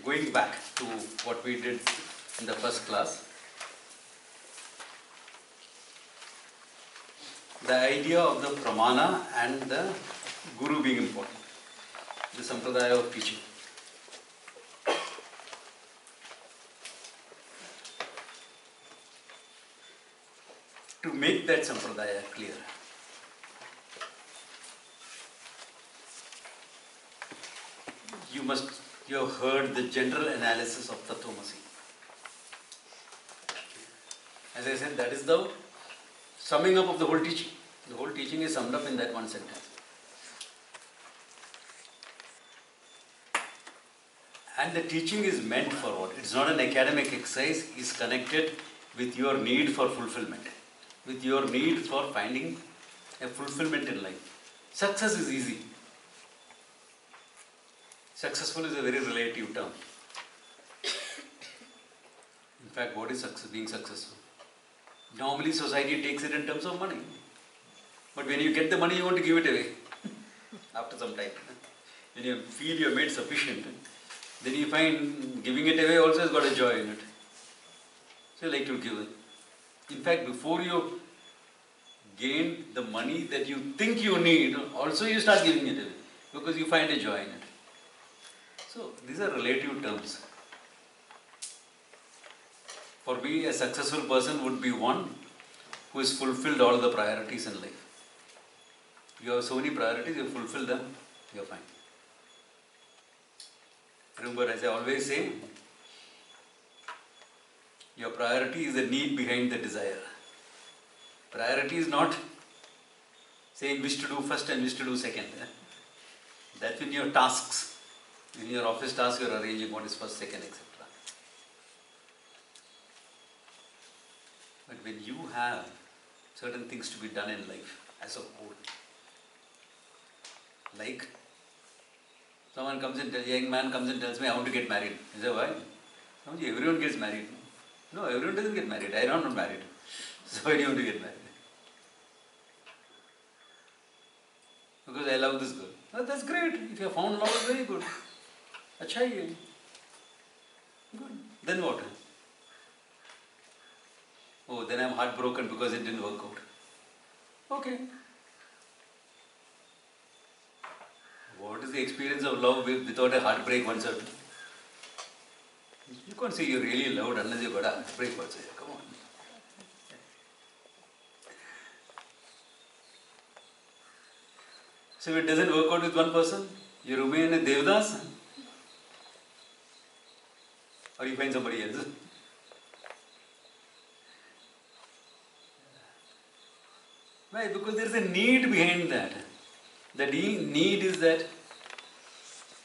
going back to what we did in the first class, the idea of the pramana and the guru being important, the sampradaya of teaching. To make that sampradaya clear, you have heard the general analysis of Tattvamasi. As I said, that is the summing up of the whole teaching. The whole teaching is summed up in that one sentence. And the teaching is meant for what? It's not an academic exercise, it's connected with your need for fulfillment, with your need for finding a fulfillment in life. Success is easy. Successful is a very relative term. In fact, what is success? Being successful? Normally society takes it in terms of money. But when you get the money, you want to give it away after some time. When you feel you have made sufficient, then you find giving it away also has got a joy in it. So you like to give it. In fact, before you gain the money that you think you need, also you start giving it away because you find a joy in it. So these are relative terms. For me, a successful person would be one who has fulfilled all the priorities in life. You have so many priorities, you fulfill them, you are fine. Remember, as I always say, your priority is the need behind the desire. Priority is not saying which to do first and which to do second. That's in your tasks. In your office task, you are arranging what is first, second, etc. But when you have certain things to be done in life as a whole, like someone comes in, a young man comes and tells me, I want to get married. I say, why? No, everyone gets married. No, everyone doesn't get married. I am not married. So why do you want to get married? Because I love this girl. Oh, that's great. If you have found love, very good. Acha hi hai. Good. Then what? Oh, then I am heartbroken because it didn't work out. Okay. What is the experience of love without a heartbreak once or two? You can't say you really loved unless you got a heartbreak also. Come on. So if it doesn't work out with one person, you remain a Devdas, or you find somebody else. Why? Because there is a need behind that. The need is that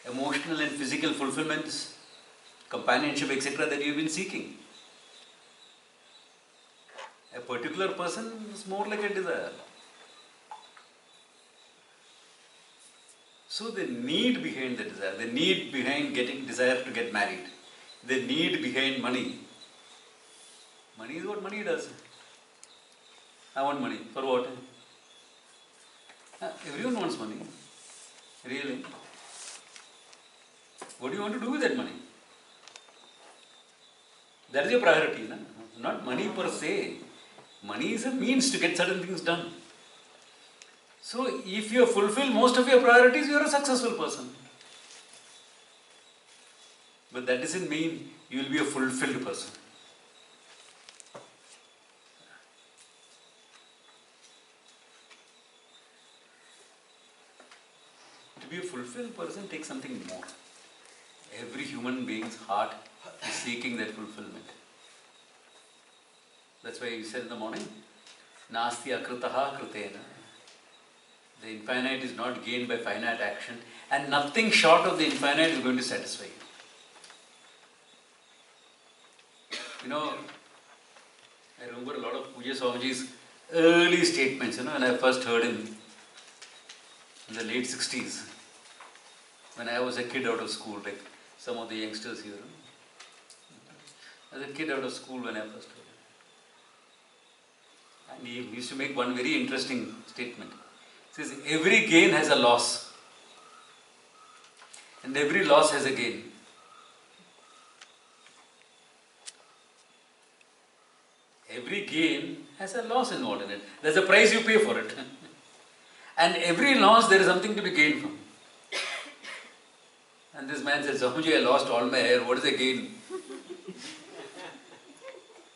emotional and physical fulfillments, companionship, etc. that you have been seeking. A particular person is more like a desire. So the need behind the desire, the need behind desire to get married, the need behind money. Money is what money does. I want money. For what? Everyone wants money. Really. What do you want to do with that money? That is your priority, no? Not money per se. Money is a means to get certain things done. So if you fulfill most of your priorities, you are a successful person. But that doesn't mean you will be a fulfilled person. To be a fulfilled person takes something more. Every human being's heart is seeking that fulfillment. That's why you said in the morning, Nasti akritaha kritena. The infinite is not gained by finite action, and nothing short of the infinite is going to satisfy you. You know, I remember a lot of Pujya Swamiji's early statements, when I first heard him in the late 60s, when I was a kid out of school, like some of the youngsters here. I was a kid out of school when I first heard him. And he used to make one very interesting statement. He says, every gain has a loss, and every loss has a gain. every gain has a loss involved in it. There's a price you pay for it. And every loss there is something to be gained from. And this man says, Swamiji, I lost all my hair, what is the gain?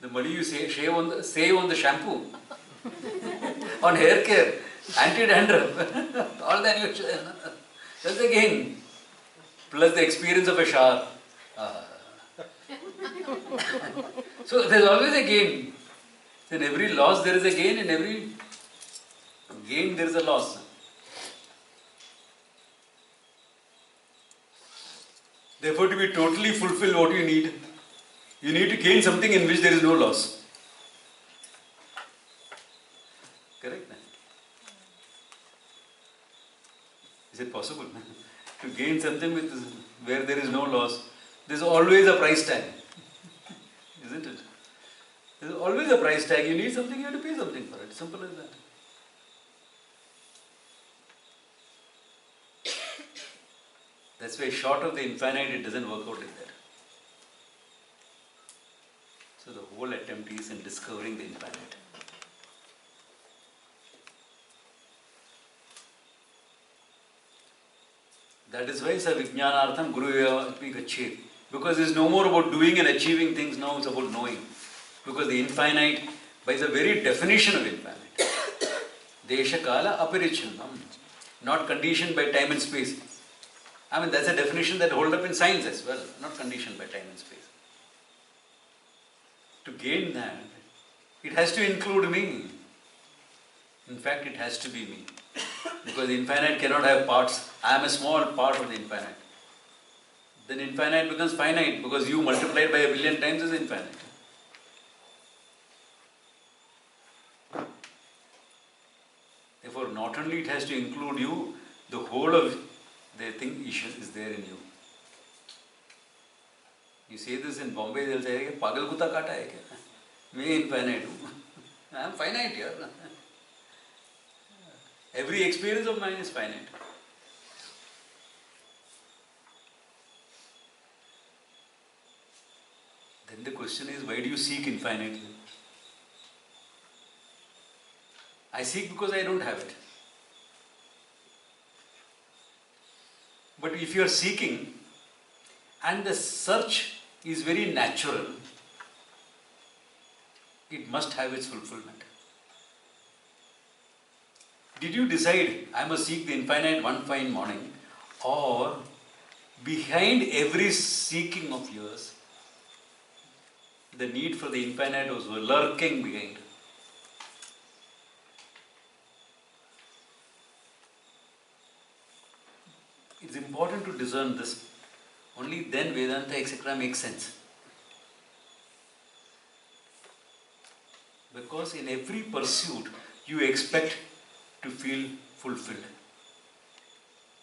The money you save on the shampoo, on hair care, anti-dandruff, all that you that's the gain. Plus the experience of a shower. So there's always a gain. In every loss there is a gain, in every gain there is a loss. Therefore, to be totally fulfilled, what you need to gain something in which there is no loss. Correct? Is it possible? To gain something where there is no loss, there is always a price tag. Isn't it? There is always a price tag. You need something, you have to pay something for it. Simple as that. That's why short of the infinite, it doesn't work out like that. So the whole attempt is in discovering the infinite. That is why Savijnanartham Guru Gachet. Because it's no more about doing and achieving things, now it's about knowing. Because the infinite, by the very definition of infinite, Desha Kala Aparichannam, not conditioned by time and space. I mean, that's a definition that holds up in science as well, not conditioned by time and space. To gain that, it has to include me. In fact, it has to be me. Because the infinite cannot have parts. I am a small part of the infinite. Then infinite becomes finite because you multiplied by 1,000,000,000 times is infinite. Therefore, not only it has to include you, the whole of the thing is there in you. You say this in Bombay, they'll say, Pagal Kuta Kata hai kya? Me infinite. I am finite here. Every experience of mine is finite. Then the question is, why do you seek infinitely? I seek because I don't have it. But if you are seeking and the search is very natural, it must have its fulfillment. Did you decide, I must seek the infinite one fine morning, or behind every seeking of yours, the need for the infinite was lurking behind? It's important to discern this. Only then Vedanta, etc. makes sense. Because in every pursuit, you expect to feel fulfilled.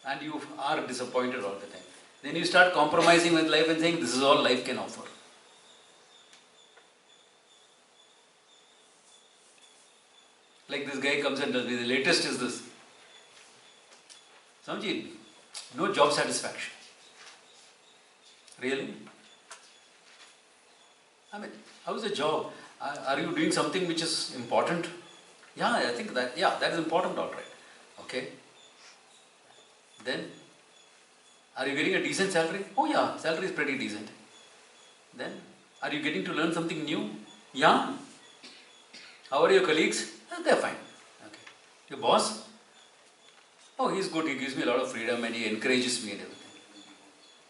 And you are disappointed all the time. Then you start compromising with life and saying, this is all life can offer. Like this guy comes and tells me, the latest is this. Swamiji, no job satisfaction. Really? I mean, how is the job? Are you doing something which is important? Yeah, I think that, that is important, all right. Okay. Then, are you getting a decent salary? Oh yeah, salary is pretty decent. Then, are you getting to learn something new? Yeah. How are your colleagues? They are fine. Okay. Your boss? Oh, he's good. He gives me a lot of freedom and he encourages me and everything.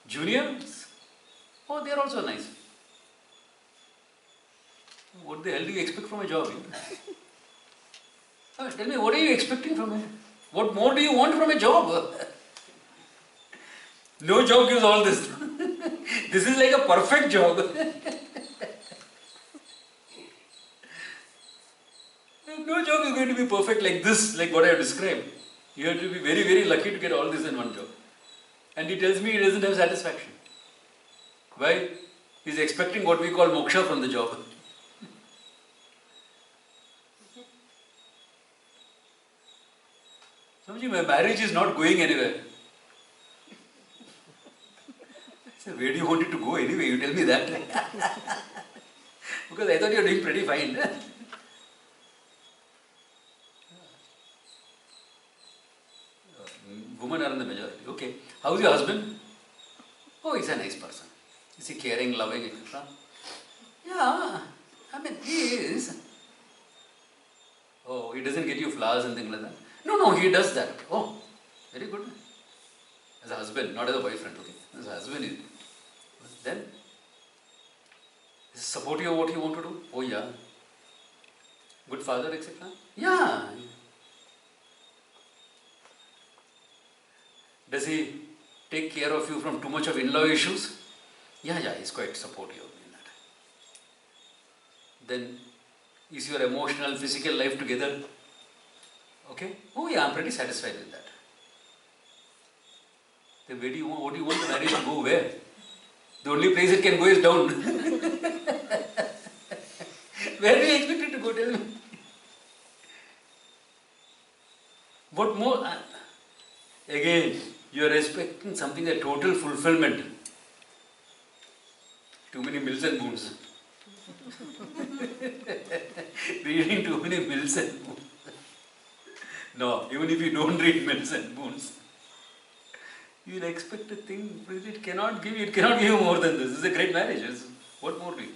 Juniors? Oh, they are also nice. What the hell do you expect from a job? Tell me, what are you expecting from it? What more do you want from a job? No job gives all this. This is like a perfect job. No job is going to be perfect like this, like what I have described. You have to be very, very lucky to get all this in one job. And he tells me he doesn't have satisfaction. Why? He's expecting what we call moksha from the job. Swamiji, my marriage is not going anywhere. I said, where do you want it to go anyway? You tell me that. Because Because I thought you were doing pretty fine. Women are in the majority. Okay. How's your husband? Oh, he's a nice person. Is he caring, loving, etc.? Yeah. I mean, he is. Oh, he doesn't get you flowers and things like that? No, he does that. Oh, very good. As a husband, not as a boyfriend, okay? As a husband, then is support you what you want to do? Oh, yeah. Good father, etc.? Yeah. Does he take care of you from too much of in-law issues? Yeah, he's quite supportive in that. Then, is your emotional, physical life together? Okay? Oh yeah, I'm pretty satisfied with that. Then what do you want the marriage to go where? The only place it can go is down. Where do you expect it to go? Tell me. What more? Again, you are expecting something, a total fulfillment. Too many mills and boons. Reading too many mills and boons. No, even if you don't read mills and boons, you will expect a thing it cannot give you more than this. This is a great marriage. What more do you?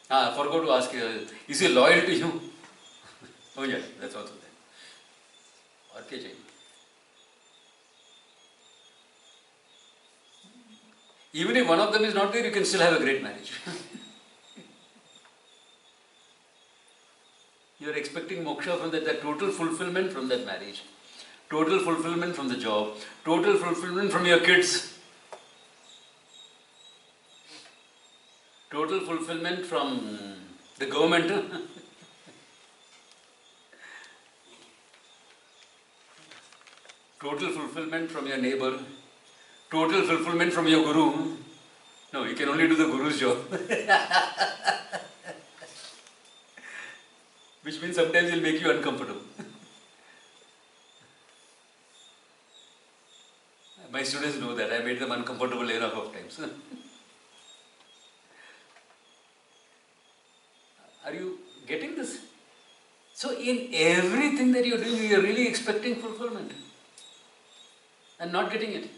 I forgot to ask you, is he loyal to you? Oh yeah, that's also there. Or kya chahiye? Even if one of them is not there, you can still have a great marriage. You are expecting moksha from that total fulfillment from that marriage, total fulfillment from the job, total fulfillment from your kids, total fulfillment from the government, total fulfillment from your neighbor, total fulfillment from your guru. No, you can only do the guru's job. Which means sometimes he'll make you uncomfortable. My students know that. I made them uncomfortable enough of times. Are you getting this? So in everything that you're doing, you're really expecting fulfillment and not getting it.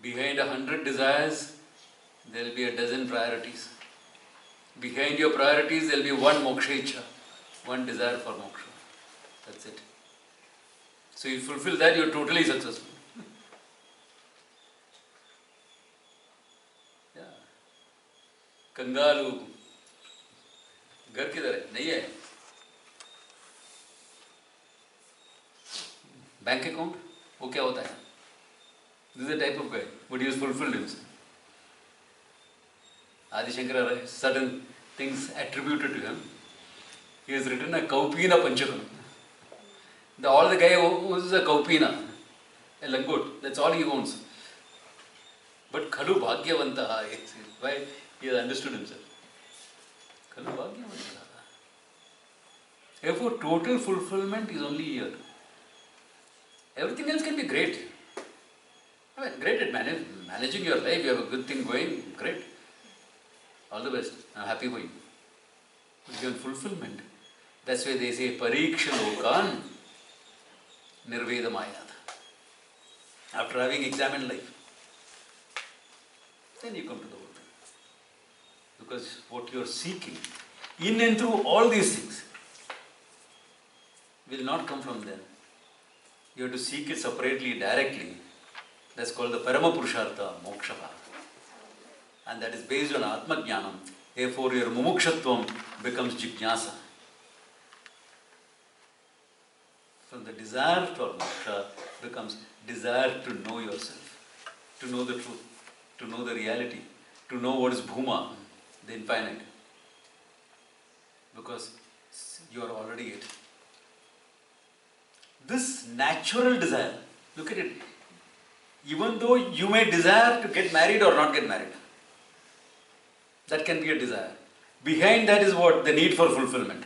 Behind 100 desires, there will be a dozen priorities. Behind your priorities, there will be one moksha ichha, one desire for moksha. That's it. So you fulfill that, you're totally successful. Yeah. कंगालू घर किधर है? नहीं है. Bank account वो क्या होता है? This is the type of guy, but he has fulfilled himself. Adi Shankara has certain things attributed to him. He has written a Kaupina Panchakam. All the guy owns is a Kaupina, a langot. That's all he owns. But Khalu Bhagyavantaha, why he has understood himself. Khalu Bhagyavantaha. Therefore, total fulfillment is only here. Everything else can be great. I mean, great at managing your life, you have a good thing going, great. All the best. I'm happy for you. But your fulfillment, that's why they say, Pariksha Lokan Nirvedamayat. After having examined life, then you come to the world. Because what you are seeking, in and through all these things, will not come from there. You have to seek it separately, directly. That's called the Parama Purushartha, Moksha. And that is based on Atma Jnanam. Therefore, your mumukshatvam becomes Jijnasa. From the desire for moksha becomes desire to know yourself, to know the truth, to know the reality, to know what is Bhuma, the infinite. Because you are already it. This natural desire, look at it. Even though you may desire to get married or not get married, that can be a desire. Behind that is what? The need for fulfillment.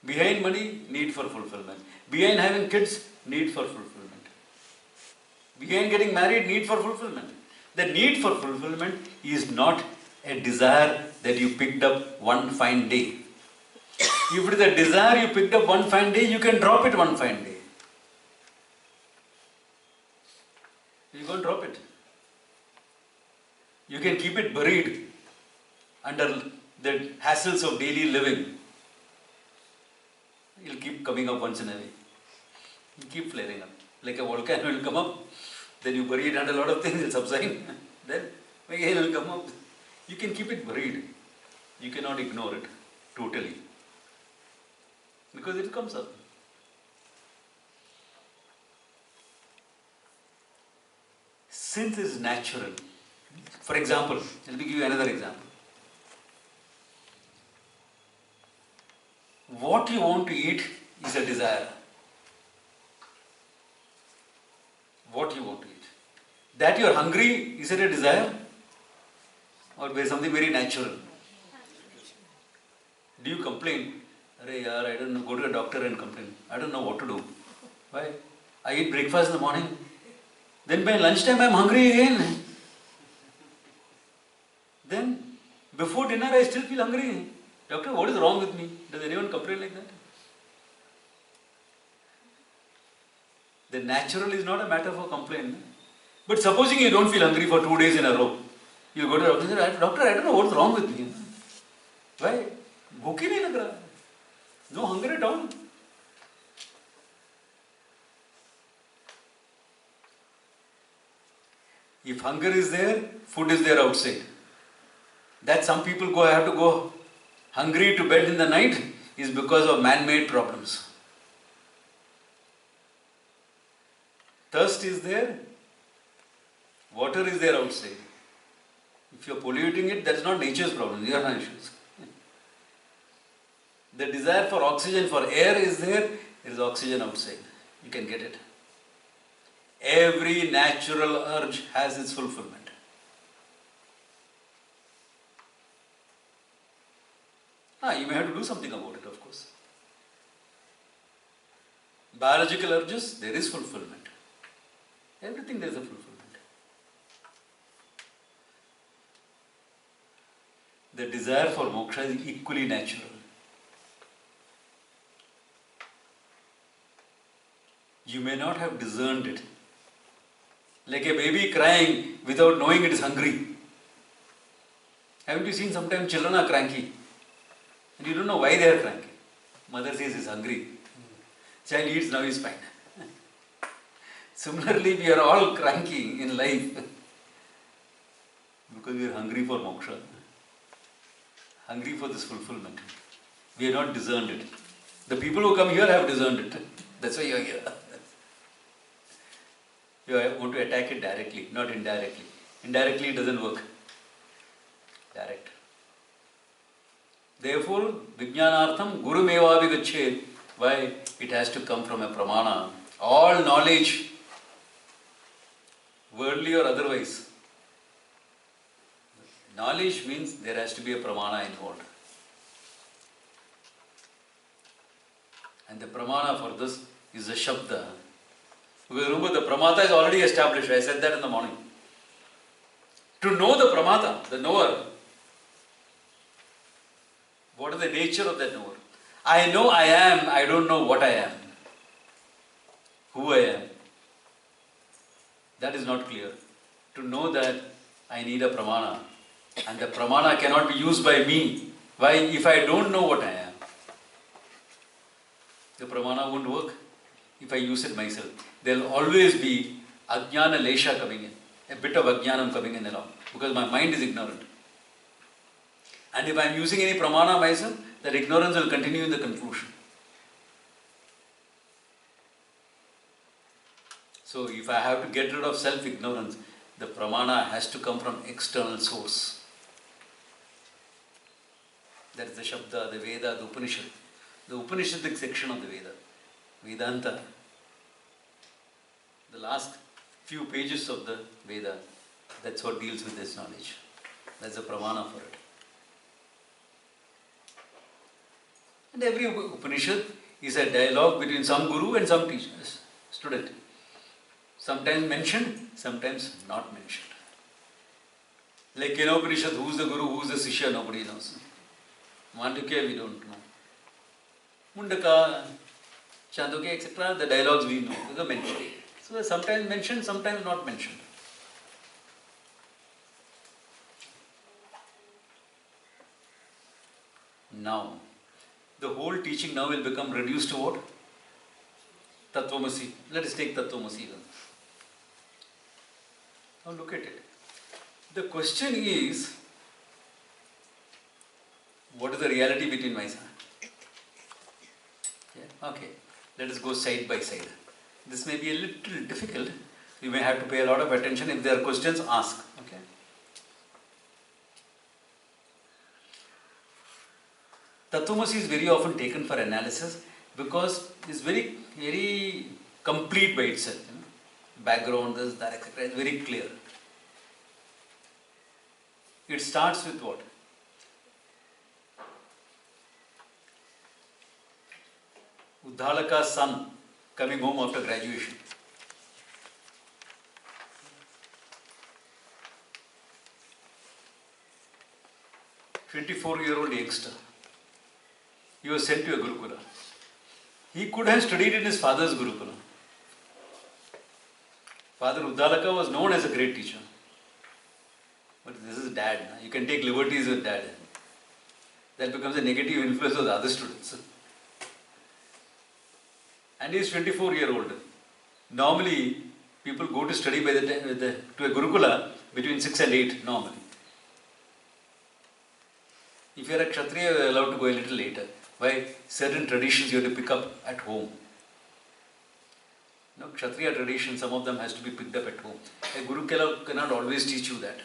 Behind money, need for fulfillment. Behind having kids, need for fulfillment. Behind getting married, need for fulfillment. The need for fulfillment is not a desire that you picked up one fine day. If it is a desire you picked up one fine day, you can drop it one fine day. You can't drop it. You can keep it buried under the hassles of daily living. It will keep coming up once in a way. You keep flaring up. Like a volcano will come up, then you bury it under a lot of things, it will subside. Then again it will come up. You can keep it buried. You cannot ignore it totally. Because it comes up. Since is natural. For example, let me give you another example. What you want to eat is a desire. What you want to eat. That you are hungry, is it a desire? Or something very natural? Do you complain? Arey yaar, I don't know, go to a doctor and complain. I don't know what to do. Why? I eat breakfast in the morning. Then by lunchtime I am hungry again. Then before dinner I still feel hungry. Doctor, what is wrong with me? Does anyone complain like that? The natural is not a matter for complaint. But supposing you don't feel hungry for 2 days in a row, you go to the doctor and say, Doctor, I don't know what's wrong with me. Why? Bhook hi nahi lag raha. No hunger at all. If hunger is there, food is there outside. That some people have to go hungry to bed in the night is because of man-made problems. Thirst is there, water is there outside. If you are polluting it, that's not nature's problem, these are not issues. The desire for oxygen, for air is there is oxygen outside. You can get it. Every natural urge has its fulfillment. You may have to do something about it, of course. Biological urges, there is fulfillment. Everything there is a fulfillment. The desire for moksha is equally natural. You may not have discerned it. Like a baby crying without knowing it is hungry. Haven't you seen sometimes children are cranky? And you don't know why they are cranky. Mother says he's hungry. Child eats, now he's fine. Similarly, we are all cranky in life because we are hungry for moksha. Hungry for this fulfillment. We have not discerned it. The people who come here have discerned it. That's why you are here. You want to attack it directly, not indirectly. Indirectly it doesn't work. Direct. Therefore, Vijnanartham Guru Meva Vigachet. Why? It has to come from a pramana. All knowledge, worldly or otherwise. Knowledge means there has to be a pramana involved. And the pramana for this is the Shabda. Because remember, the pramata is already established. I said that in the morning. To know the pramata, the knower, what is the nature of that knower? I know I am, I don't know what I am. Who I am. That is not clear. To know that I need a pramana. And the pramana cannot be used by me. Why? If I don't know what I am, the pramana won't work. If I use it myself, there will always be ajnana lesha coming in, a bit of ajnanam coming in along, because my mind is ignorant. And if I am using any pramana myself, that ignorance will continue in the conclusion. So if I have to get rid of self-ignorance, the pramana has to come from external source. That is the Shabda, the Veda, the Upanishad. The Upanishadic section of the Veda. Vedanta. The last few pages of the Veda, that's what deals with this knowledge. That's the pramana for it. And every Upanishad is a dialogue between some guru and some teacher, student. Sometimes mentioned, sometimes not mentioned. Like Kenopanishad, who is the Guru, who is the Sishya, nobody knows. Mandukya, we don't know. Mundaka, Chandogya, etc., the dialogues we know, they are mentioned. So they are sometimes mentioned, sometimes not mentioned. Now, the whole teaching now will become reduced to what? Tattvamasi. Let us take Tattvamasi then. Now look at it. The question is, what is the reality between my son? Yeah? Okay, let us go side by side. This may be a little difficult. You may have to pay a lot of attention. If there are questions, ask. Okay. Tattvamasi is very often taken for analysis because it's very, very complete by itself. You know? Background, this, that, etc. It's very clear. It starts with what? Uddalaka's son coming home after graduation. A 24-year-old youngster. He was sent to a Gurukula. He could have studied in his father's Gurukula. Father Uddalaka was known as a great teacher. But this is dad. You can take liberties with dad. That becomes a negative influence on the other students. And he is 24-year-old. Normally, people go to study by to a Gurukula between 6 and 8 normally. If you are a Kshatriya, you are allowed to go a little later. Why? Certain traditions you have to pick up at home. No, Kshatriya tradition, some of them has to be picked up at home. A Gurukula cannot always teach you that.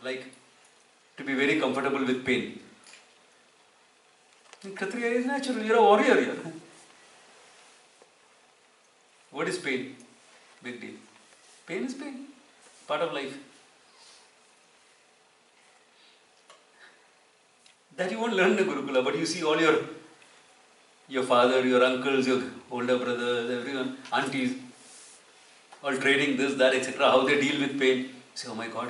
Like, to be very comfortable with pain. Kshatriya is natural, you are a warrior here. What is pain? Big deal. Pain is pain. Part of life. That you won't learn in the Gurukula, but you see all your father, your uncles, your older brothers, everyone, aunties, all trading this, that, etc., how they deal with pain. You say, oh my God.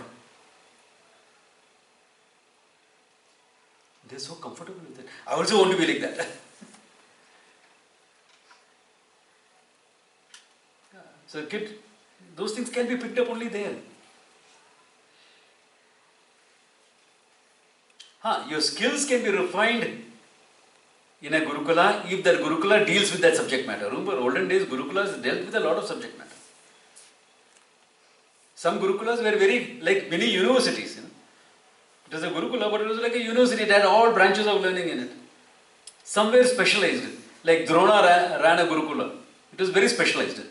They're so comfortable with it. I also want to be like that. So kid, those things can be picked up only there. Your skills can be refined in a Gurukula if that Gurukula deals with that subject matter. Remember, olden days Gurukulas dealt with a lot of subject matter. Some Gurukulas were very like mini universities. You know? It was a Gurukula, but it was like a university. It had all branches of learning in it. Some were specialized. Like Drona ran a Gurukula. It was very specialized.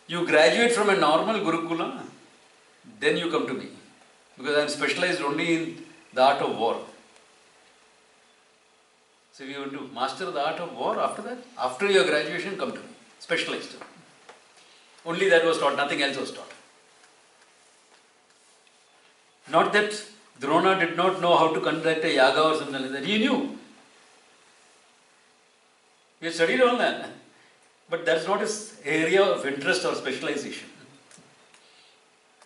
You graduate from a normal Gurukula, then you come to me. Because I am specialized only in the art of war. So if you want to master the art of war after that, after your graduation, come to me. Specialized. Only that was taught, nothing else was taught. Not that Drona did not know how to conduct a yaga or something like that. He knew. He had studied all that. But that's not his area of interest or specialization.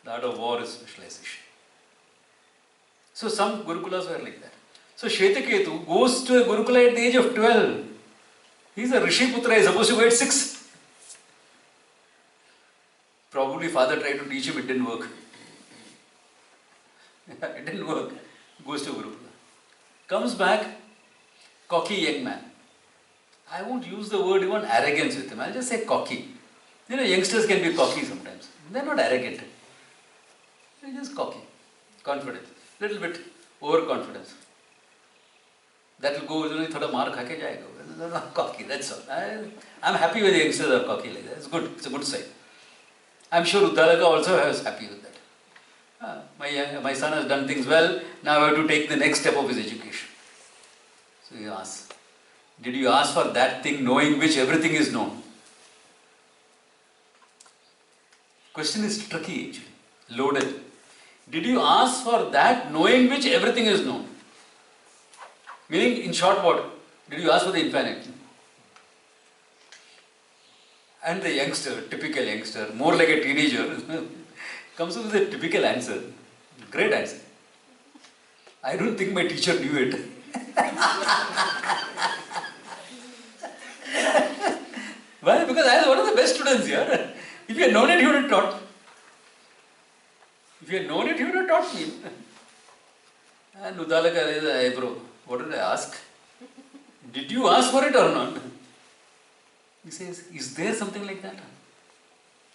The art of war is specialization. So some Gurukulas were like that. So Shetaketu goes to a Gurukula at the age of 12. He is a Rishi Putra, he is supposed to go at 6. Probably father tried to teach him, it didn't work. It didn't work. Goes to Gurukula. Comes back, cocky young man. I won't use the word even arrogance with him, I'll just say cocky. You know, youngsters can be cocky sometimes. They're not arrogant. They're just cocky. Confident. Little bit overconfidence. That will go, thoda maar kha ke jayega. Cocky, that's all. I'm happy when the youngsters are cocky like that. It's good. It's a good sign. I'm sure Uddalaka also was happy with that. My son has done things well, now I have to take the next step of his education. So he asks, did you ask for that thing knowing which everything is known? Question is tricky actually, loaded. Did you ask for that knowing which everything is known? Meaning, in short, what? Did you ask for the infinite? And the youngster, typical youngster, more like a teenager, comes up with a typical answer. Great answer. I don't think my teacher knew it. Why? Because I was one of the best students here. If you had known it, you would have taught. If you had known it, you would have taught me. And Udalaka raised an eyebrow. What did I ask? Did you ask for it or not? He says, is there something like that?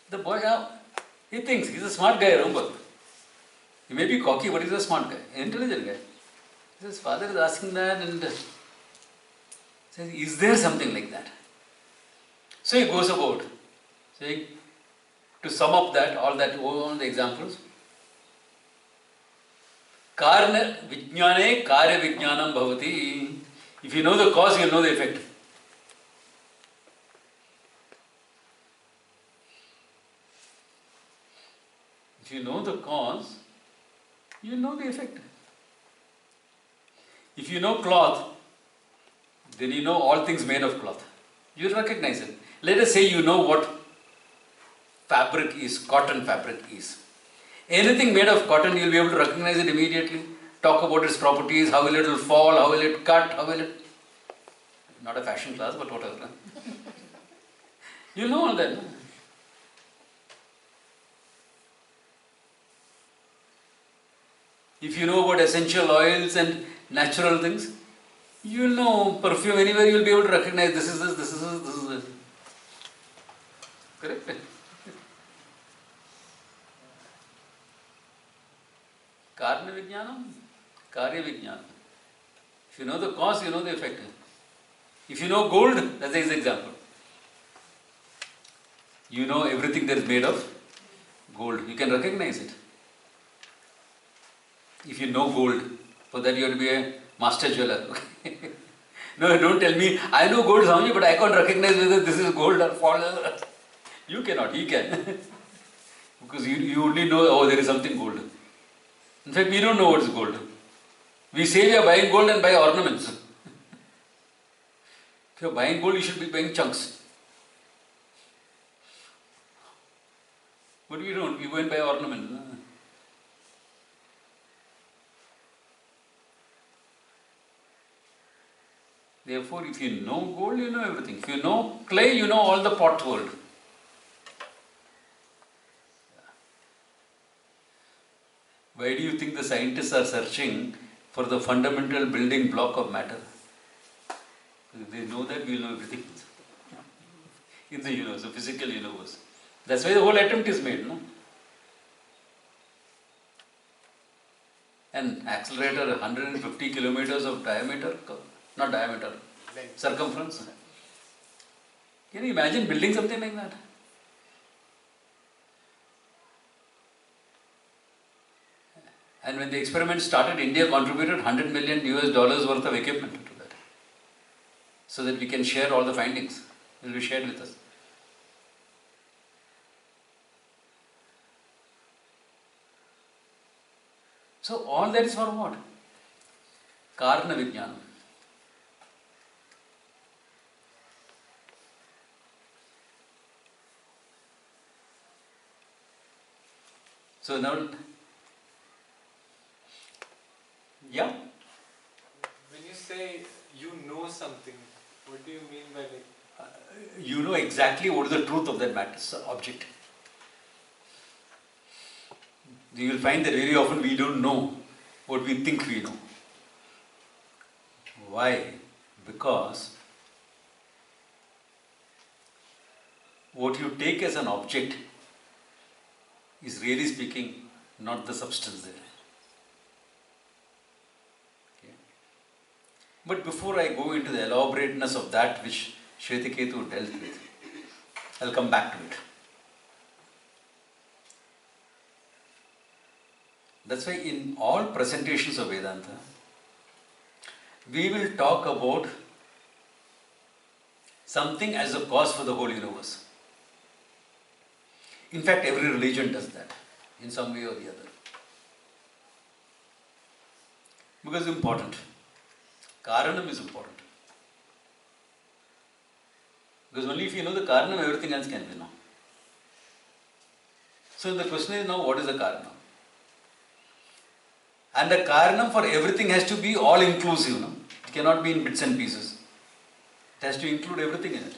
The boy, he thinks he's a smart guy, remember? He may be cocky, but he's a smart guy, an intelligent guy. His father is asking that and says, is there something like that? So he goes about saying, to sum up that, all the examples, Karna Vijnane Karya Vijnanam Bhavati. If you know the cause, you'll know the effect. If you know the cause, you know the effect. If you know cloth, then you know all things made of cloth. You recognize it. Let us say you know what fabric is, cotton fabric is. Anything made of cotton, you'll be able to recognize it immediately. Talk about its properties, how will it fall, how will it cut, how will it... Not a fashion class, but whatever. You'll know all that. If you know about essential oils and natural things, you will know perfume anywhere, you will be able to recognize this is this, this is this, this is this. Correct? Karna Vijnanam, Karya Vijnanam. If you know the cause, you know the effect. If you know gold, that's the example. You know everything that is made of gold. You can recognize it. If you know gold, for that you have to be a master jeweler. No, don't tell me, I know gold, Swami, but I can't recognize whether this is gold or false. You cannot, he can. Because you only know, oh, there is something gold. In fact, we don't know what is gold. We say we are buying gold and buy ornaments. If you are buying gold, you should be buying chunks. But we don't, we go and buy ornaments. Therefore, if you know gold, you know everything. If you know clay, you know all the pot world. Why do you think the scientists are searching for the fundamental building block of matter? If they know that, we will know everything in the universe, the physical universe. That's why the whole attempt is made, no? An accelerator 150 kilometers of diameter, not diameter, circumference. Can you imagine building something like that? And when the experiment started, India contributed $100 million worth of equipment to that, so that we can share all the findings. It will be shared with us. So all that is for what? Karna Vijnanam. So now, yeah? When you say you know something, what do you mean by like? You know exactly what is the truth of that matter, object. You will find that very often we don't know what we think we know. Why? Because what you take as an object is, really speaking, not the substance there. Okay. But before I go into the elaborateness of that which Shvetiketu dealt with, I'll come back to it. That's why in all presentations of Vedanta, we will talk about something as a cause for the whole universe. In fact, every religion does that in some way or the other. Because it's important. Karanam is important. Because only if you know the Karanam, everything else can be known. So the question is now, what is the Karanam? And the Karanam for everything has to be all inclusive. No? It cannot be in bits and pieces. It has to include everything in it.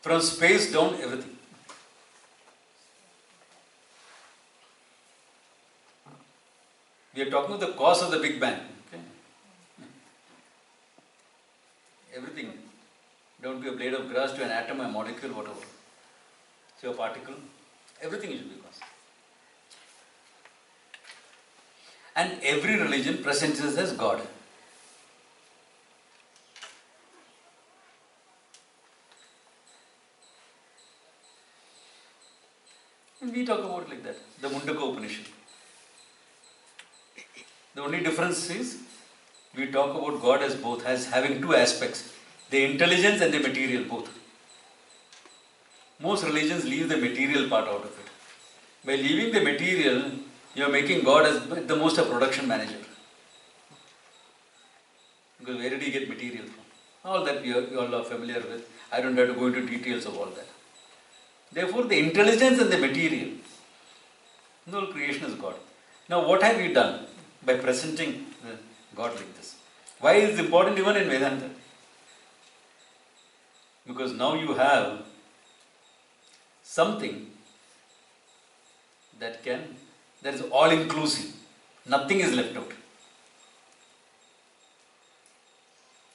From space down, everything. We are talking about the cause of the Big Bang. Okay? Everything. Down to a blade of grass, to an atom, a molecule, whatever. So a particle, everything should be cause. And every religion presents us as God. And we talk about it like that. The Mundaka Upanishad. The only difference is, we talk about God as both, as having two aspects. The intelligence and the material, both. Most religions leave the material part out of it. By leaving the material, you are making God as the most a production manager. Because where did he get material from? All that you all are familiar with. I don't have to go into details of all that. Therefore, the intelligence and the material, the whole creation is God. Now, what have we done by presenting God like this? Why is it important even in Vedanta? Because now you have something that is all inclusive. Nothing is left out.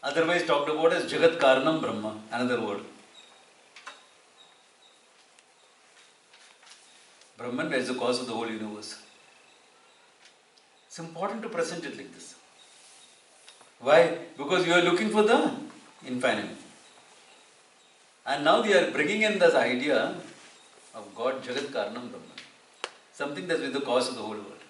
Otherwise talked about as Jagat Karanam Brahma, another word. Brahman is the cause of the whole universe. It's important to present it like this. Why? Because you are looking for the infinite. And now they are bringing in this idea of God, Jagat Karanam Brahman. Something that is the cause of the whole world.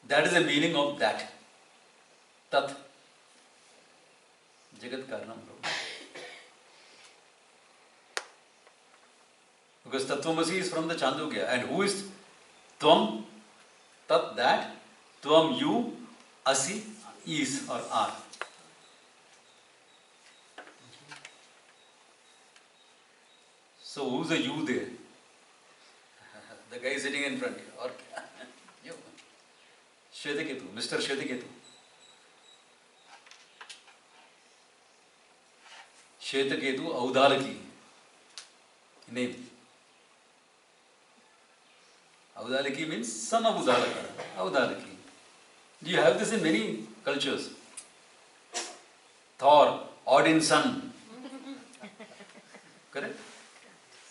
That is the meaning of that. Tat. Jagat Karanam Brahman. Because Tattvamasi is from the Chandogya. And who is Tvam? Tat, that. Tvam, you. Asi, is or are. So who's the you there? The guy sitting in front. Or you. Shvetaketu, Mr. Shvetaketu. Shvetaketu Audalaki. Name. Audalaki means son of Udalaka. Audalaki. You have this in many cultures. Thor, Odin's son. Correct?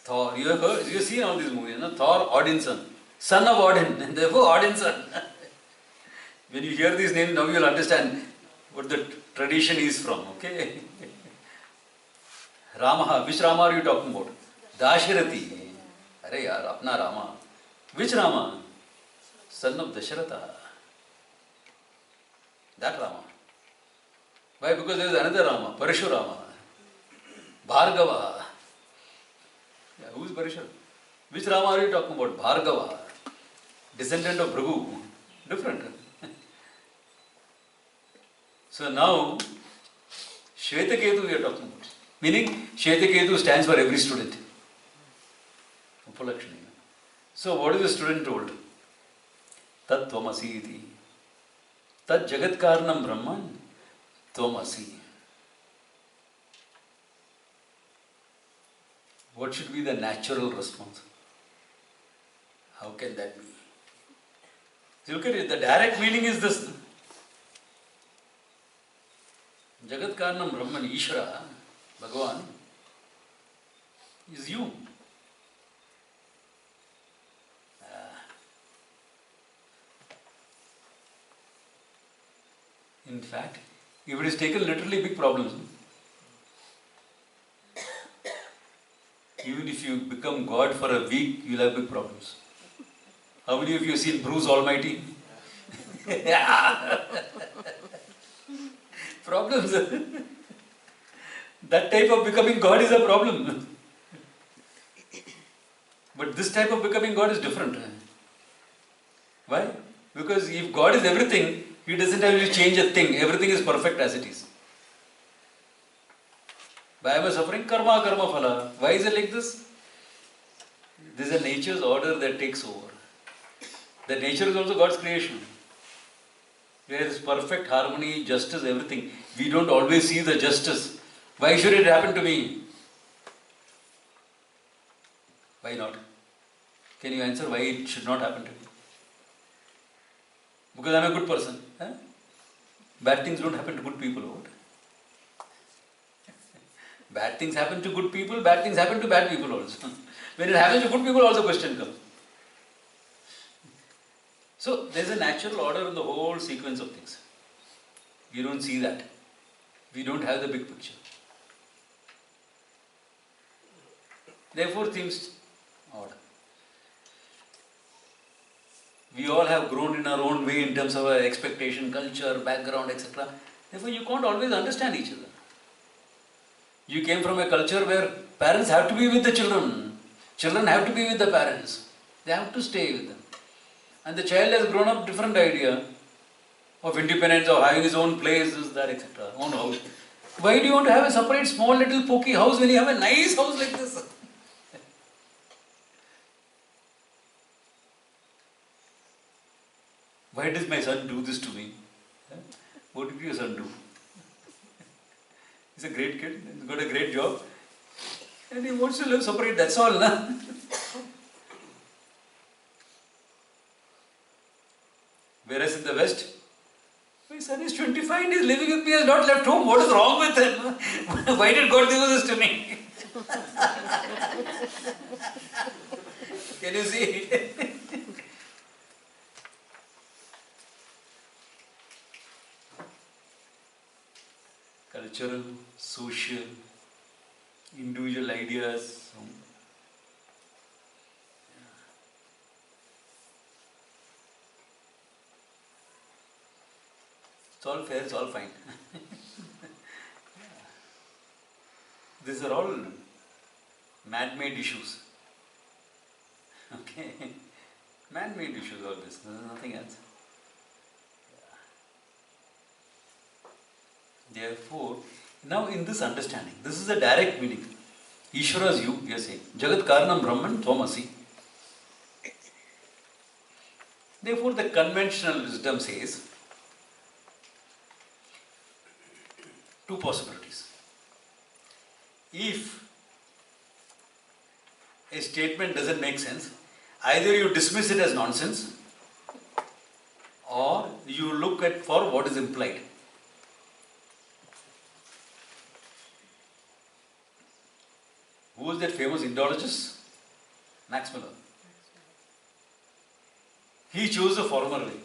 Thor. You have heard, you have seen all these movies, no? Thor, Odin's son. Son of Odin, and therefore Odin's son. When you hear these names, now you will understand what the tradition is from, okay? Rama, which Rama are you talking about? Dasharathi. Arey yaar, apna Rama. Which Rama? Son of Dasharatha. That Rama. Why? Because there is another Rama, Parashurama, Bhargava. Yeah, who is Parashurama? Which Rama are you talking about? Bhargava. Descendant of Bhrigu. Different. So now, Shvetaketu we are talking about. Meaning, Shvetaketu stands for every student. Upalakshmi. So what is the student told? Tat Tvamasi iti. Tat Jagat Karanam Brahman Tvamasi. What should be the natural response? How can that be? So look at it, the direct meaning is this. Jagat Karanam Brahman, Ishvara, Bhagavan, is you. In fact, if it is taken literally, big problems. Even if you become God for a week, you will have big problems. How many of you have seen Bruce Almighty? Problems. That type of becoming God is a problem. But But this type of becoming God is different. Why? Because if God is everything, He doesn't have to change a thing. Everything is perfect as it is. Why am I suffering? Karma, karma, phala. Why is it like this? This is a nature's order that takes over. The nature is also God's creation. There is perfect harmony, justice, everything. We don't always see the justice. Why should it happen to me? Why not? Can you answer why it should not happen to me? Because I'm a good person. Huh? Bad things don't happen to good people. What? Bad things happen to good people, bad things happen to bad people also. When it happens to good people, also question comes. So there's a natural order in the whole sequence of things. We don't see that. We don't have the big picture. Therefore, things order. We all have grown in our own way in terms of our expectation, culture, background, etc. Therefore, you can't always understand each other. You came from a culture where parents have to be with the children. Children have to be with the parents. They have to stay with them. And the child has grown up different idea of independence, of having his own place, this, that, etc. Own house. Why do you want to have a separate small little pokey house when you have a nice house like this? Why does my son do this to me? What did your son do? He's a great kid, he's got a great job, and he wants to live separate, that's all. Na? Whereas in the West, my son is 25 and he's living with me, he has not left home. What is wrong with him? Why did God do this to me? Can you see? Cultural, social, individual ideas. It's all fair, it's all fine. These are all man-made issues. Okay? Man-made issues, all this. There's nothing else. Therefore, now in this understanding, this is a direct meaning. Ishvara is you, we are saying. Jagat Karanam Brahman Tvamasi. Therefore, the conventional wisdom says two possibilities. If a statement doesn't make sense, either you dismiss it as nonsense or you look at for what is implied. Who was that famous Indologist? Max Muller. He chose the former way.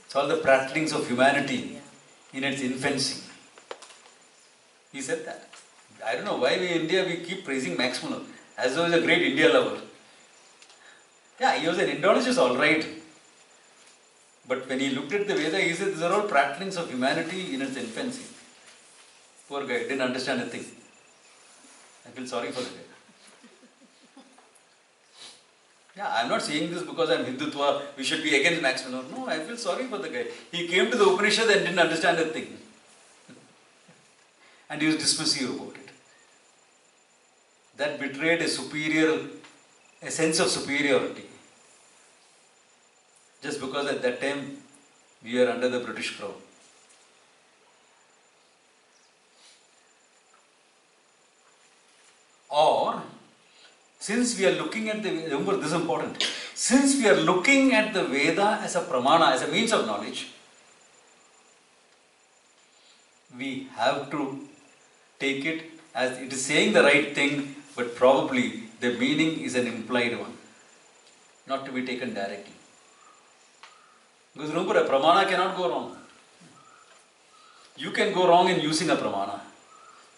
It's all the prattlings of humanity in its infancy. He said that. I don't know why we in India we keep praising Max Muller as though he's a great India lover. Yeah, he was an Indologist, all right. But when he looked at the Veda, he said these are all prattlings of humanity in its infancy. Poor guy, didn't understand a thing. I feel sorry for the guy. Yeah, I'm not saying this because I'm Hindutva, we should be against Max Muller. No, I feel sorry for the guy. He came to the Upanishad and didn't understand a thing. And he was dismissive about it. That betrayed a sense of superiority. Just because at that time we are under the British crown. Or, since we are looking at the, remember this is important, since we are looking at the Veda as a pramana, as a means of knowledge, we have to take it as it is saying the right thing, but probably the meaning is an implied one, not to be taken directly. Because remember, a pramana cannot go wrong. You can go wrong in using a pramana.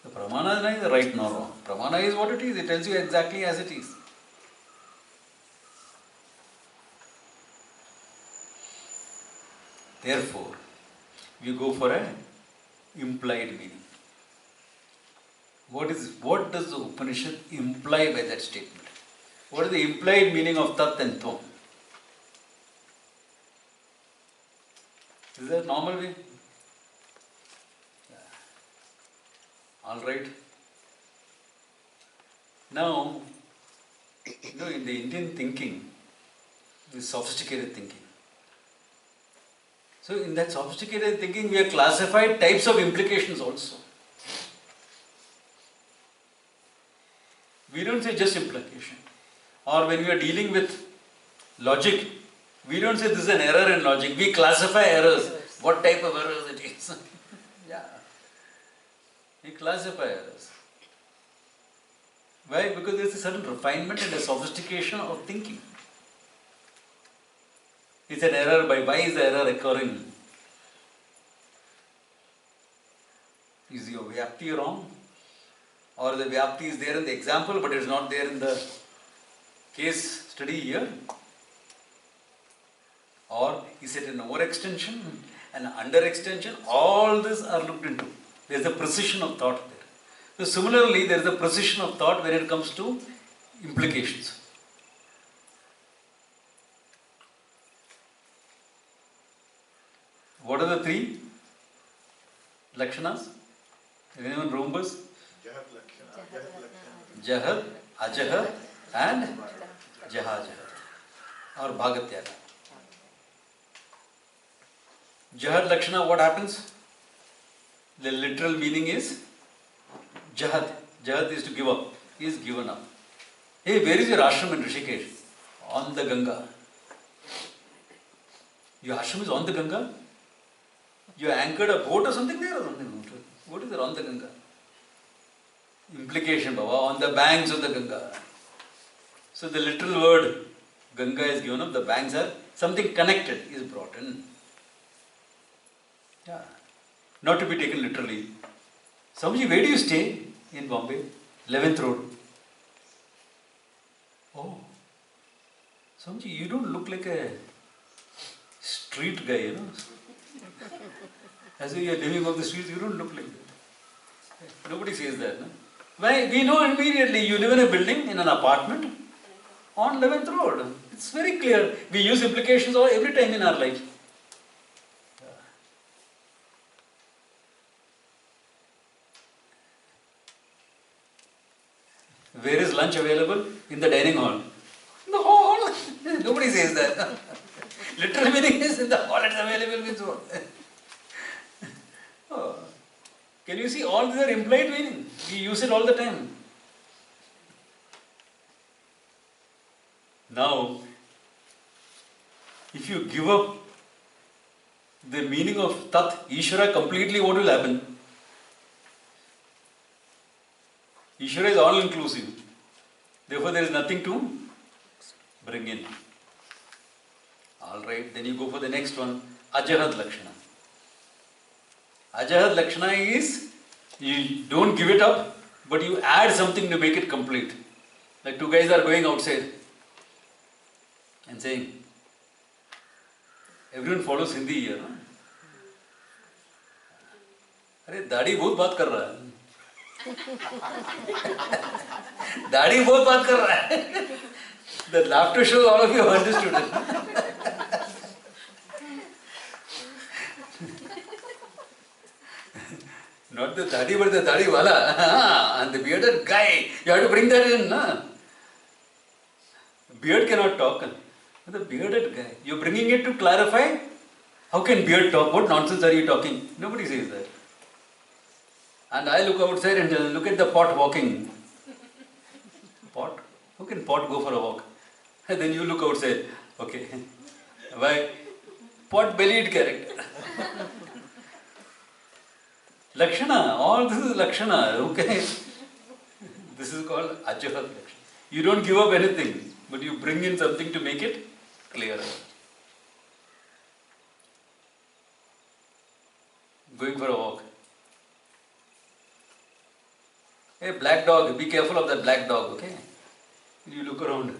The pramana is neither right nor wrong. Pramana is what it is. It tells you exactly as it is. Therefore, we go for an implied meaning. What does the Upanishad imply by that statement? What is the implied meaning of Tat and Tvam? Is that normal way? Yeah. All right. Now, in the Indian thinking, is sophisticated thinking. So in that sophisticated thinking, we have classified types of implications also. We don't say just implication. Or when we are dealing with logic, we don't say this is an error in logic. We classify errors. What type of errors it is. Yeah. We classify errors. Why? Because there is a certain refinement and a sophistication of thinking. It's an error by why is the error occurring? Is your Vyapti wrong? Or the Vyapti is there in the example but it is not there in the case study here? Or is it an overextension, an underextension? All these are looked into. There is a precision of thought there. So similarly, there is a precision of thought when it comes to implications. What are the three Lakshanas? Anyone remembers? Jahad, Ajahad and Jahajahad or Bhagatyaga. Jahad Lakshana, what happens? The literal meaning is Jahad. Jahad is to give up. He is given up. Hey, where is your ashram in Rishikesh? On the Ganga. Your ashram is on the Ganga? You anchored a boat or something there or something? What is there on the Ganga? Implication, Baba, on the banks of the Ganga. So the literal word Ganga is given up, the banks are something connected is brought in. Yeah. Not to be taken literally. Swamiji, where do you stay in Bombay? 11th Road. Oh. Swamiji, you don't look like a street guy, As if you are living off the streets, you don't look like that. Nobody says that, no? Why? We know immediately you live in a building, in an apartment, on 11th Road. It's very clear. We use implications every time in our life. Where is lunch available? In the dining hall. In the hall? Nobody says that. Literal meaning is in the hall it's available means what? Oh. Can you see all these are implied meaning? We use it all the time. Now, if you give up the meaning of Tat, Ishvara completely, what will happen? Ishvara is all inclusive. Therefore, there is nothing to bring in. Alright, then you go for the next one, Ajahad Lakshana. Ajahad Lakshana is, you don't give it up, but you add something to make it complete. Like two guys are going outside and saying, everyone follows Hindi here, no? अरे दाढ़ी बहुत बात कर रहा है दाढ़ी बहुत बात कर रहा है The laughter shows all of you have understood it. Not the dadi, but the dadi wala. And the bearded guy. You have to bring that in. Na? Beard cannot talk. The bearded guy. You're bringing it to clarify. How can beard talk? What nonsense are you talking? Nobody says that. And I look outside and look at the pot walking. Pot? How can pot go for a walk? And then you look outside. Okay. Why? Pot-bellied character. Lakshana, all this is Lakshana, okay? This is called Ajahad Lakshana. You don't give up anything, but you bring in something to make it clearer. Going for a walk. Hey, black dog, be careful of that black dog, okay? You look around,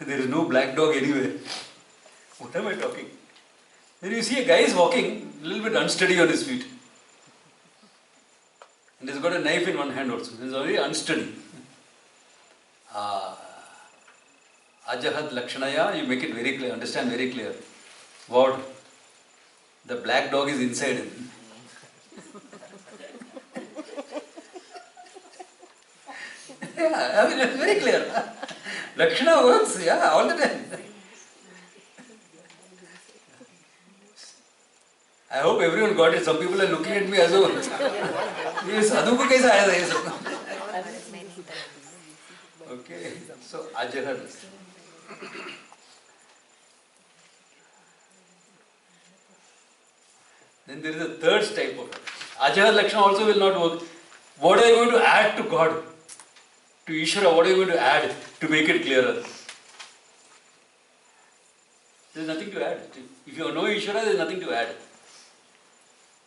there is no black dog anywhere. What am I talking? Then you see a guy is walking, a little bit unsteady on his feet. And he's got a knife in one hand also. He's very unsteady. Ajahad Lakshanaya, you make it very clear, understand very clear. What? The black dog is inside him. Yeah, I mean, it's very clear. Lakshana works, yeah, all the time. I hope everyone got it. Some people are looking at me as though, ये साधु को कैसा आया था ये सब? Okay, so Ajahad. Then there is a third type of it. Ajahad Lakshana also will not work. What are you going to add to God? To Ishvara, what are you going to add to make it clearer? There is nothing to add. If you know Ishvara, there is nothing to add.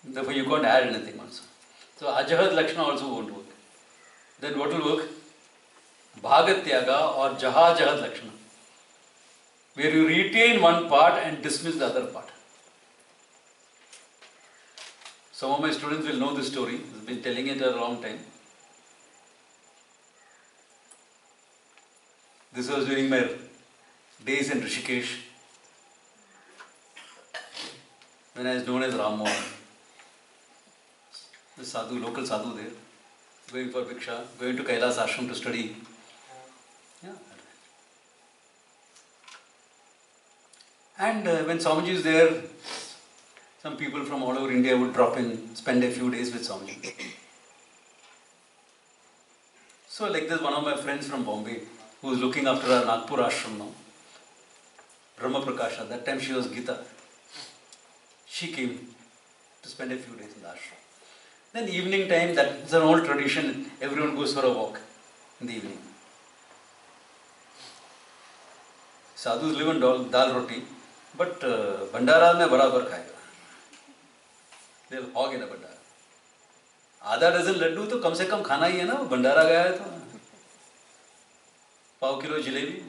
Therefore, you can't add anything also. So, Ajahad Lakshana also won't work. Then what will work? Bhagatyaga or Jahajahad Lakshana, where you retain one part and dismiss the other part. Some of my students will know this story. I've been telling it a long time. This was during my days in Rishikesh, when I was known as Ram Mohan. The sadhu, local sadhu there, going for Bhiksha, going to Kailas ashram to study. Yeah. And when Swamiji is there, some people from all over India would drop in, spend a few days with Swamiji. So like this, one of my friends from Bombay, who was looking after our Nagpur ashram now, Brahma Prakasha, that time she was Gita. She came to spend a few days in the ashram. Then evening time, that's an old tradition, everyone goes for a walk in the evening. Sadhus live on dal roti, but Bandara mein barabar khayega. They'll hog in a Bandara. आधा dozen Laddu तो कम से कम खाना ही है ना, भंडारा गया है तो 5 kilo jalebi.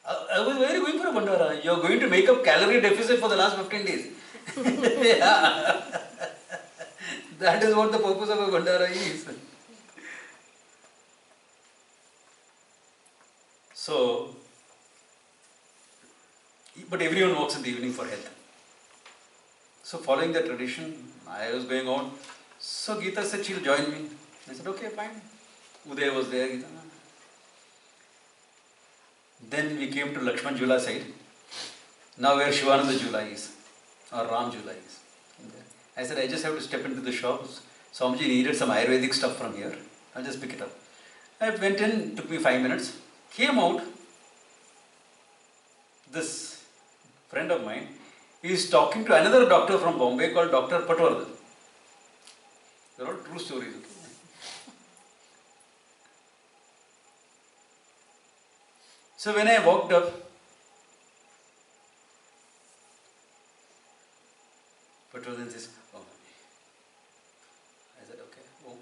I was very going for a Bandara. You are going to make up calorie deficit for the last 15 days. Yeah. That is what the purpose of a Bandara is. So, but everyone walks in the evening for health. So following the tradition, I was going on. So Geeta said she'll join me. I said, okay, fine. Uday was there, Geeta. Then we came to Lakshman Jhula side. Now where Shivananda Jhula is, or Ram Jhula is. I said, I just have to step into the shop. Swamiji needed some Ayurvedic stuff from here. I'll just pick it up. I went in, took me 5 minutes. Came out. This friend of mine, he is talking to another doctor from Bombay called Dr. Patwardhan. They're all true stories. So when I walked up, Patwardhan says, oh. I said, okay. Oh.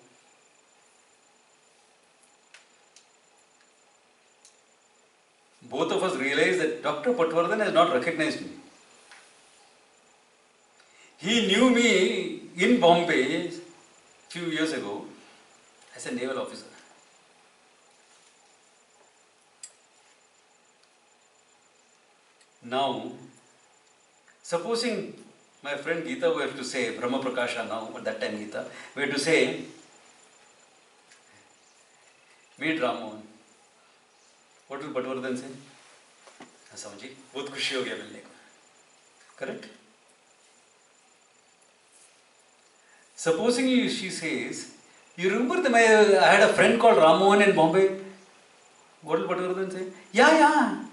Both of us realized that Dr. Patwardhan has not recognized me. He knew me in Bombay a few years ago as a naval officer. Now, supposing my friend Geeta were to say, Brahma Prakasha now, at that time Geeta, were to say, meet Ram Mohan. What will Patwardhan say? Swamiji, बहुत खुशी हो गया मिलने को. Correct? Supposing she says, you remember that I had a friend called Ram Mohan in Bombay? What will Patwardhan say? Yeah.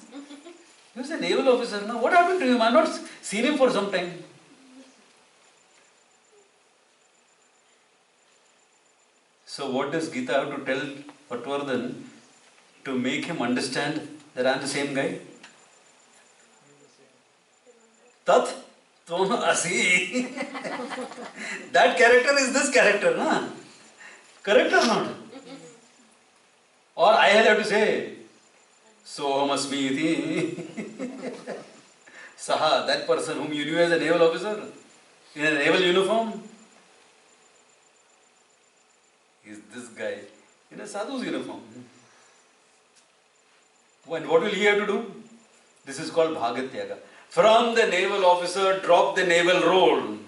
He was a naval officer now. What happened to him? I have not seen him for some time. So what does Geeta have to tell Patwardhan to make him understand that I am the same guy? Tat Tvam Asi. That character is this character, na? Correct or not? Or I have to say, Soham Asmi iti. Saha, that person whom you knew as a naval officer in a naval uniform. in a sadhu's uniform. And what will he have to do? This is called Bhagatyaga. From the naval officer, drop the naval role.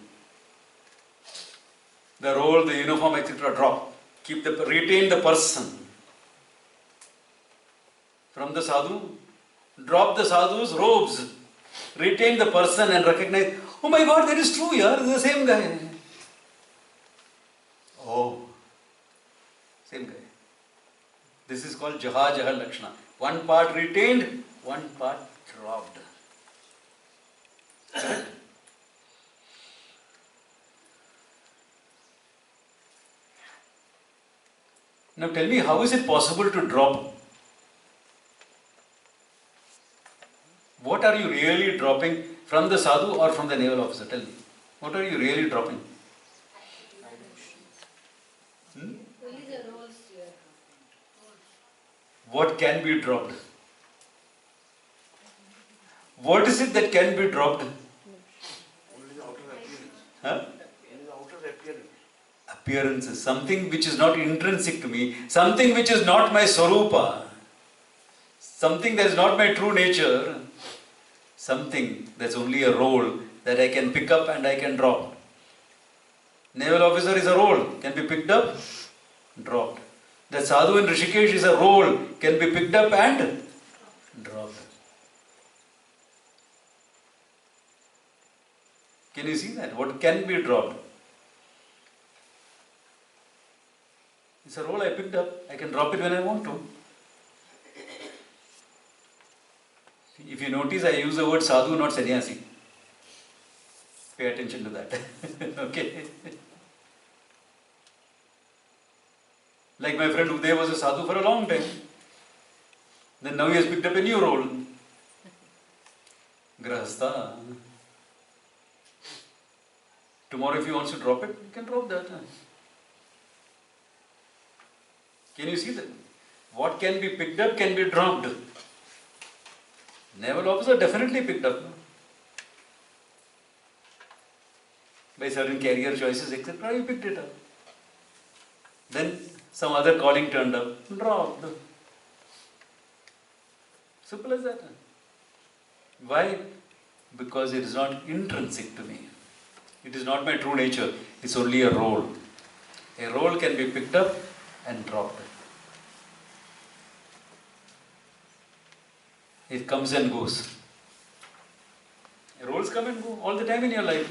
The role, the uniform, etc. drop. Retain the person. From the sadhu, drop the sadhu's robes. Retain the person and recognize, oh my God, that is true, yeah, this is the same guy. Oh, same guy. This is called Jaha Jaha Lakshana. One part retained, one part dropped. Correct? Now tell me, how is it possible to drop? What are you really dropping from the sadhu or from the naval officer? Tell me. What are you really dropping? Only the roles you are What can be dropped? What is it that can be dropped? Only the outer appearance. Huh? Only the outer appearance. Appearances, something which is not intrinsic to me, something which is not my swarupa, something that is not my true nature, something that's only a role that I can pick up and I can drop. Naval officer is a role, can be picked up, dropped. The sadhu in Rishikesh is a role, can be picked up and dropped. Can you see that? What can be dropped? It's a role I picked up. I can drop it when I want to. If you notice, I use the word sadhu, not sannyasi. Pay attention to that. Okay? Like my friend Uday was a sadhu for a long time. Then now he has picked up a new role. Grahastha. Tomorrow if he wants to drop it, he can drop that. Can you see that? What can be picked up can be dropped. Naval officer definitely picked up. By certain career choices, etc., he picked it up. Then some other calling turned up, dropped. Simple as that. Why? Because it is not intrinsic to me. It is not my true nature. It's only a role. A role can be picked up and dropped. It comes and goes. Roles come and go all the time in your life.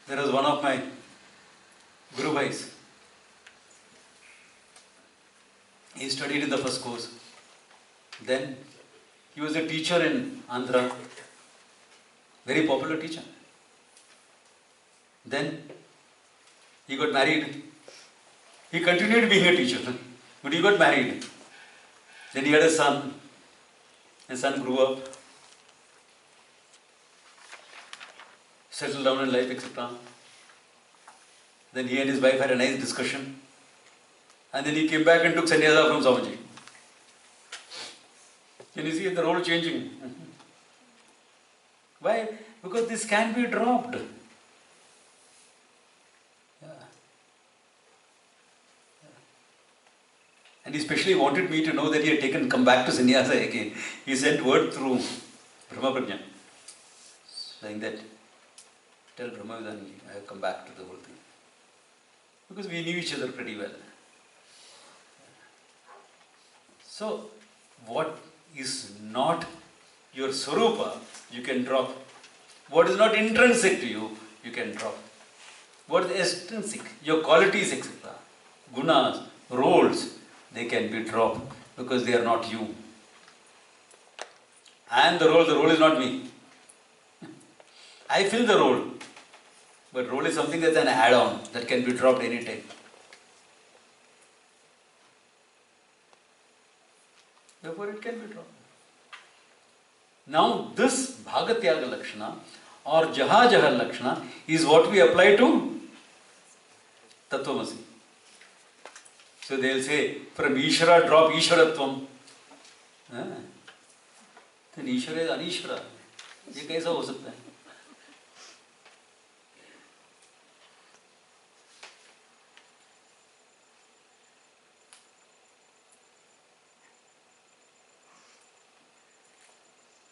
There was one of my Guru Bhais. He studied in the first course. Then he was a teacher in Andhra. Very popular teacher. Then he got married. He continued being a teacher, but he got married. Then he had a son. His son grew up, settled down in life, etc. Then he and his wife had a nice discussion. And then he came back and took sannyasa from Swamiji. Can you see the role changing? Why? Because this can be dropped. And he especially wanted me to know that he had come back to sannyasa again. He sent word through Brahma Prajna, saying that, tell Brahmavidanji, I have come back to the whole thing. Because we knew each other pretty well. So, what is not your swarupa, you can drop. What is not intrinsic to you, you can drop. What is extrinsic, your qualities, etc., gunas, roles, they can be dropped because they are not you. I am the role is not me. I fill the role, but role is something that's an add-on that can be dropped anytime. Therefore, it can be dropped. Now, this Bhagatyaga Lakshana or Jaha Jaha Lakshana is what we apply to Tattvamasi. So they will say, from Ishvara drop Ishvaratvam. Then Ishvara is Anishvara. ये कैसा हो सकता है?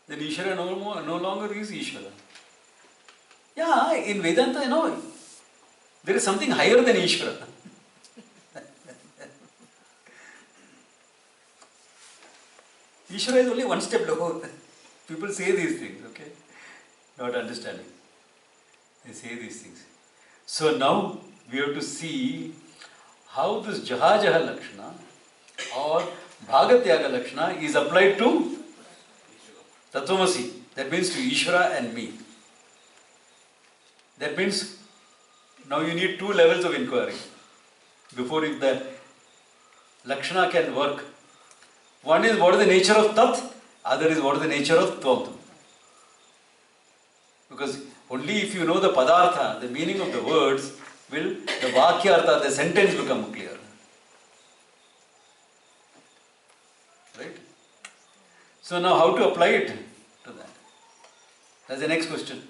then Ishvara no longer is Ishvara. Yeah, in Vedanta, there is something higher than Ishvara. Ishvara is only one step lower. People say these things, okay? Not understanding. They say these things. So now we have to see how this Jaha Lakshana or Bhagatyaga Lakshana is applied to Tattvamasi. That means to Ishvara and me. That means now you need 2 levels of inquiry before the Lakshana can work. One is what is the nature of Tat, other is what is the nature of Tvam. Because only if you know the Padartha, the meaning of the words, will the Vakyartha, the sentence become clear. Right? So now how to apply it to that? That's the next question.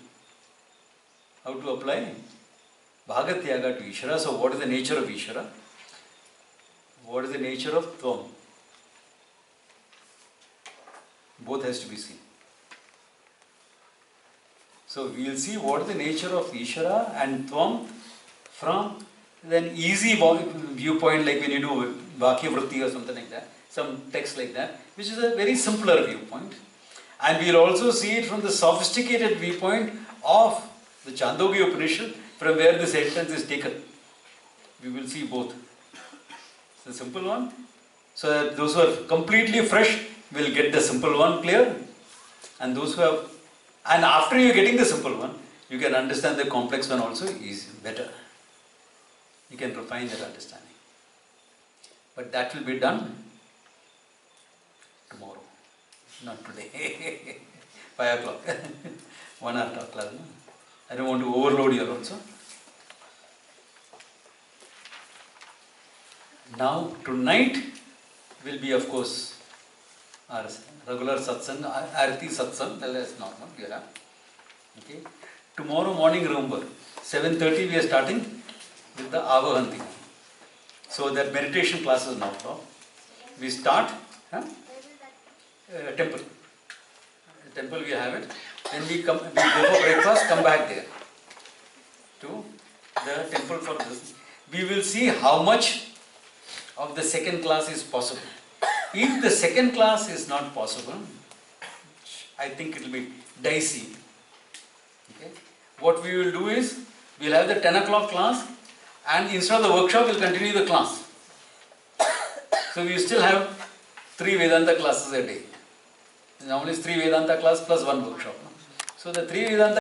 How to apply Bhagatyaga to Ishvara. So what is the nature of Ishvara? What is the nature of Tvam? Both has to be seen. So we will see what is the nature of Ishvara and Tvam from an easy viewpoint, like when you do Vakya Vritti or something like that, some text like that, which is a very simpler viewpoint. And we will also see it from the sophisticated viewpoint of the Chandogya Upanishad, from where the sentence is taken. We will see both. It's a simple one. So that those who are completely fresh will get the simple one clear. And those who have, and after you getting the simple one, you can understand the complex one also is better. You can refine that understanding. But that will be done tomorrow, not today. 5 o'clock. 1 hour talk class. No? I don't want to overload you also. Now, tonight will be, of course, our regular satsang, Arati satsang, that is normal, okay. Tomorrow morning, remember, 7:30 we are starting with the Avahanti. So that meditation class is now taught. We start, temple. Temple we have it. Then we go for breakfast, come back there to the temple for this. We will see how much of the second class is possible. If the second class is not possible, I think it will be dicey. Okay? What we will do is, we will have the 10 o'clock class, and instead of the workshop, we will continue the class. So we still have 3 Vedanta classes a day. Normally it's 3 Vedanta class plus 1 workshop. So the 3 Vedanta